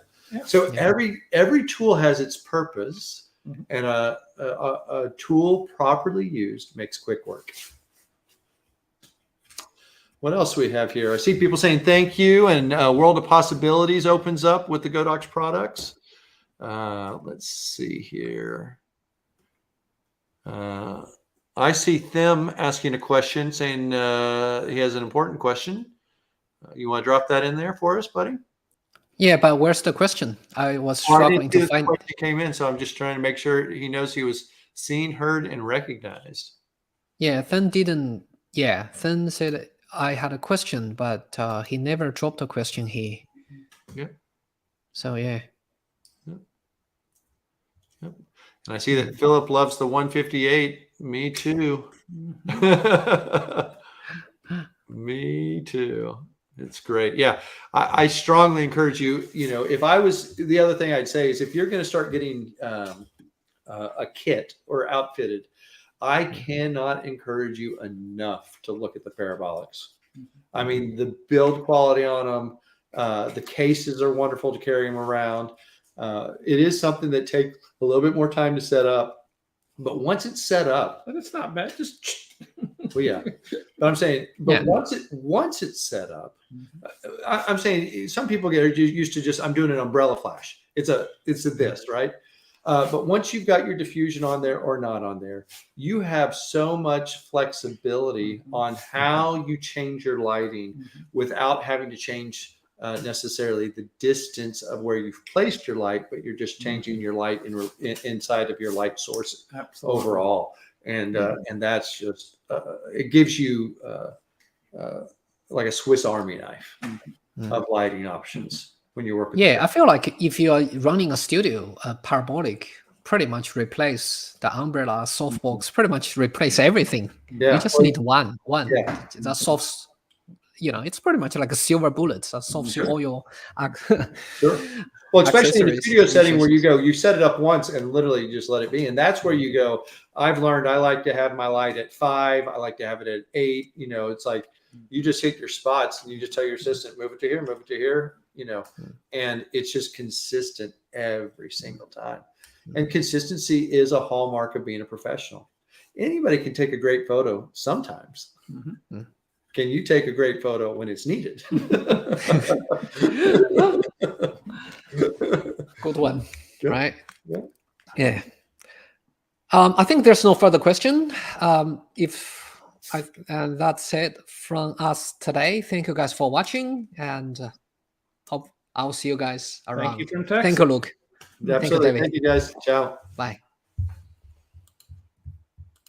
So every tool has its purpose, and a tool properly used makes quick work. What else do we have here? I see people saying thank you, and World of Possibilities opens up with the Godox products. Let's see here. I see them asking a question, saying he has an important question. You want to drop that in there for us, buddy? Yeah, but where's the question? I was struggling to find it. He came in, so I'm just trying to make sure he knows he was seen, heard, and recognized. Yeah, Then said I had a question, but he never dropped a question here. Yeah. So yeah. Yep. And I see that Philip loves the 158. Me too. Me too. It's great. Yeah. I strongly encourage you, if I was, the other thing I'd say is if you're going to start getting a kit or outfitted, I cannot encourage you enough to look at the Parabolics. I mean, the build quality on them, the cases are wonderful to carry them around. It is something that takes a little bit more time to set up. But once it's set up, but it's not bad. Just well, yeah. But I'm saying, once it's set up, I'm saying some people get used to just I'm doing an umbrella flash. It's a this, right? But once you've got your diffusion on there or not on there, you have so much flexibility on how you change your lighting without having to change necessarily the distance of where you've placed your light, but you're just changing your light inside of your light source overall. And that's just, it gives you like a Swiss Army knife of lighting options when you work with I feel like if you are running a studio, a Parabolic pretty much replace the umbrella, softbox, pretty much replace everything. You just need one. That solves, it's pretty much like a silver bullet that solves all your Sure. Well, especially in the studio setting where you set it up once and literally just let it be. And that's where you go, I've learned I like to have my light at 5. I like to have it at 8. It's like you just hit your spots and you just tell your assistant, move it to here, and it's just consistent every single time. And consistency is a hallmark of being a professional. Anybody can take a great photo sometimes. Can you take a great photo when it's needed? good one, Good. right? Yeah. Yeah. I think there's no further question. And that's it from us today. Thank you guys for watching, and hope I'll see you guys around. Thank you from Texas. Thank you, Luke. Absolutely. David. Thank you, guys. Ciao. Bye.